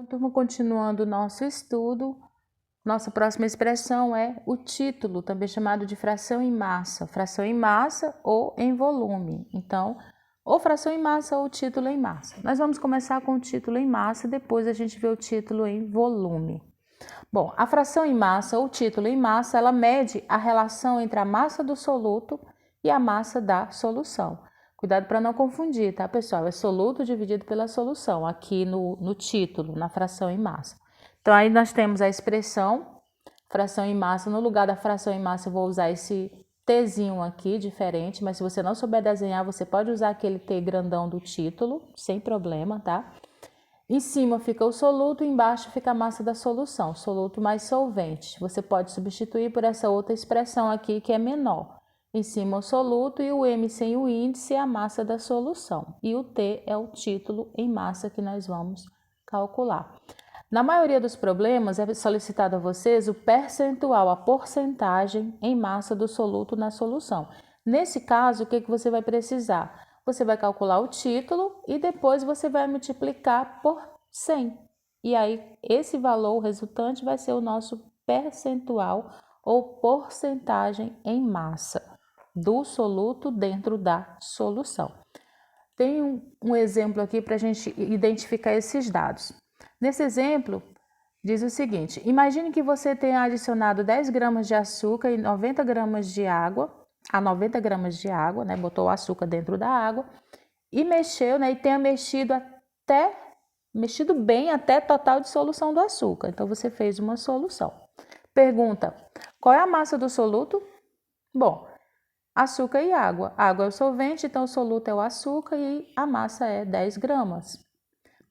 Turma, continuando o nosso estudo, nossa próxima expressão é o título, também chamado de fração em massa ou em volume. Então, ou fração em massa ou título em massa. Nós vamos começar com o título em massa, depois a gente vê o título em volume. Bom, a fração em massa ou título em massa, ela mede a relação entre a massa do soluto e a massa da solução. Cuidado para não confundir, tá, pessoal? É soluto dividido pela solução, aqui no título, na fração em massa. Então, aí nós temos a expressão fração em massa. No lugar da fração em massa, eu vou usar esse Tzinho aqui, diferente, mas se você não souber desenhar, você pode usar aquele T grandão do título, sem problema, tá? Em cima fica o soluto, embaixo fica a massa da solução, soluto mais solvente. Você pode substituir por essa outra expressão aqui, que é menor. Em cima o soluto e o M sem o índice é a massa da solução. E o T é o título em massa que nós vamos calcular. Na maioria dos problemas é solicitado a vocês o percentual, a porcentagem em massa do soluto na solução. Nesse caso, o que você vai precisar? Você vai calcular o título e depois você vai multiplicar por 100. E aí, esse valor resultante vai ser o nosso percentual ou porcentagem em massa do soluto dentro da solução. Tem um exemplo aqui para a gente identificar esses dados. Nesse exemplo, diz o seguinte: imagine que você tenha adicionado 10 gramas de açúcar e 90 gramas de água, a 90 gramas de água, né? Botou o açúcar dentro da água e mexeu, né? E tenha mexido bem até total dissolução do açúcar. Então, você fez uma solução. Pergunta: qual é a massa do soluto? Bom, açúcar e água. A água é o solvente, então o soluto é o açúcar e a massa é 10 gramas.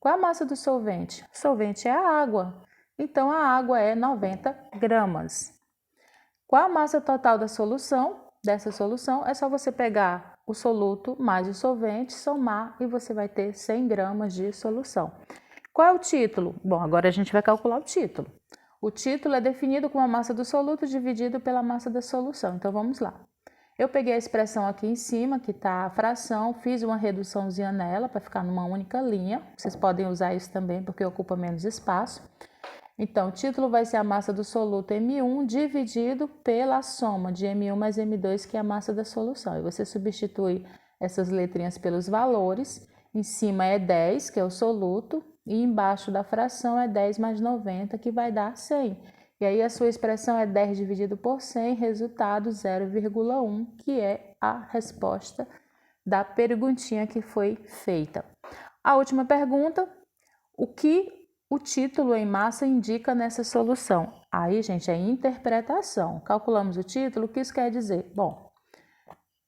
Qual é a massa do solvente? O solvente é a água, então a água é 90 gramas. Qual a massa total da solução? Dessa solução é só você pegar o soluto mais o solvente, somar e você vai ter 100 gramas de solução. Qual é o título? Bom, agora a gente vai calcular o título. O título é definido como a massa do soluto dividido pela massa da solução. Então vamos lá. Eu peguei a expressão aqui em cima, que está a fração, fiz uma reduçãozinha nela para ficar numa única linha. Vocês podem usar isso também porque ocupa menos espaço. Então, o título vai ser a massa do soluto M1 dividido pela soma de M1 mais M2, que é a massa da solução. E você substitui essas letrinhas pelos valores. Em cima é 10, que é o soluto, e embaixo da fração é 10 mais 90, que vai dar 100. E aí a sua expressão é 10 dividido por 100, resultado 0,1, que é a resposta da perguntinha que foi feita. A última pergunta: o que o título em massa indica nessa solução? Aí, gente, é interpretação. Calculamos o título, o que isso quer dizer? Bom,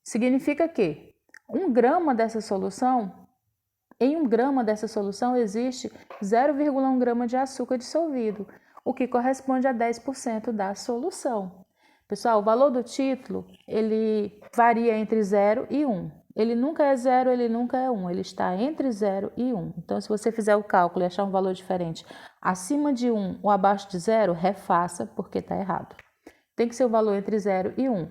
significa que 1 grama dessa solução, em 1 grama dessa solução existe 0,1 grama de açúcar dissolvido, o que corresponde a 10% da solução. Pessoal, o valor do título, ele varia entre 0 e 1. Ele nunca é 0, ele nunca é 1, ele está entre 0 e 1. Então, se você fizer o cálculo e achar um valor diferente acima de 1 ou abaixo de 0, refaça, porque está errado. Tem que ser o valor entre 0 e 1.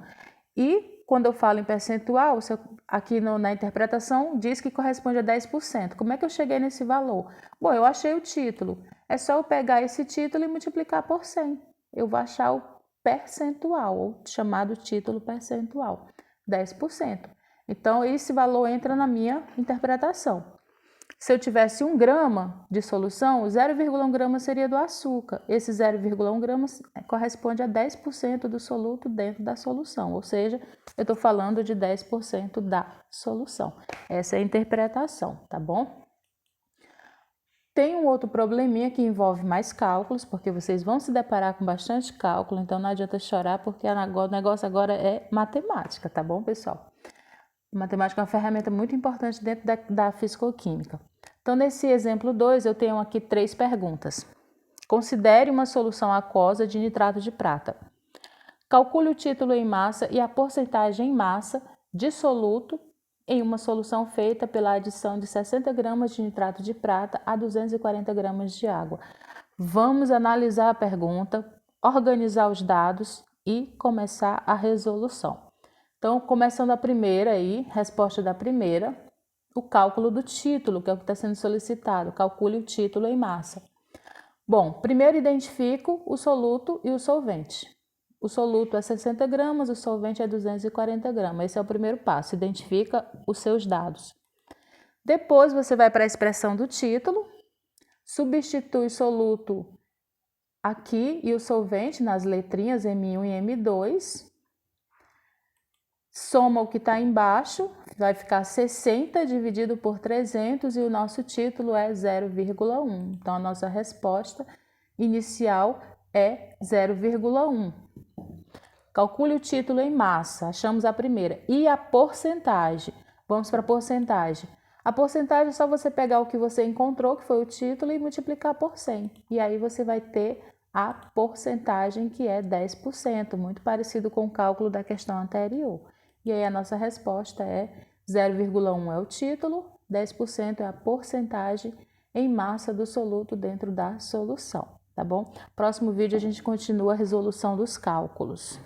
E quando eu falo em percentual, aqui na interpretação diz que corresponde a 10%. Como é que eu cheguei nesse valor? Bom, eu achei o título. É só eu pegar esse título e multiplicar por 100. Eu vou achar o percentual, ou chamado título percentual, 10%. Então, esse valor entra na minha interpretação. Se eu tivesse 1 grama de solução, 0,1 grama seria do açúcar. Esse 0,1 gramas corresponde a 10% do soluto dentro da solução, ou seja, eu estou falando de 10% da solução. Essa é a interpretação, tá bom? Tem um outro probleminha que envolve mais cálculos, porque vocês vão se deparar com bastante cálculo, então não adianta chorar, porque o negócio agora é matemática, tá bom, pessoal? Matemática é uma ferramenta muito importante dentro da fisicoquímica. Então, nesse exemplo 2, eu tenho aqui 3 perguntas. Considere uma solução aquosa de nitrato de prata. Calcule o título em massa e a porcentagem em massa de soluto em uma solução feita pela adição de 60 gramas de nitrato de prata a 240 gramas de água. Vamos analisar a pergunta, organizar os dados e começar a resolução. Então, começando a primeira aí, resposta da primeira, o cálculo do título, que é o que está sendo solicitado. Calcule o título em massa. Bom, primeiro identifico o soluto e o solvente. O soluto é 60 gramas, o solvente é 240 gramas. Esse é o primeiro passo, identifica os seus dados. Depois você vai para a expressão do título, substitui o soluto aqui e o solvente nas letrinhas M1 e M2, soma o que está embaixo, vai ficar 60 dividido por 300 e o nosso título é 0,1. Então, a nossa resposta inicial é 0,1. Calcule o título em massa, achamos a primeira. E a porcentagem? Vamos para a porcentagem. A porcentagem é só você pegar o que você encontrou, que foi o título, e multiplicar por 100. E aí você vai ter a porcentagem, que é 10%, muito parecido com o cálculo da questão anterior. E aí a nossa resposta é 0,1 é o título, 10% é a porcentagem em massa do soluto dentro da solução, tá bom? Próximo vídeo a gente continua a resolução dos cálculos.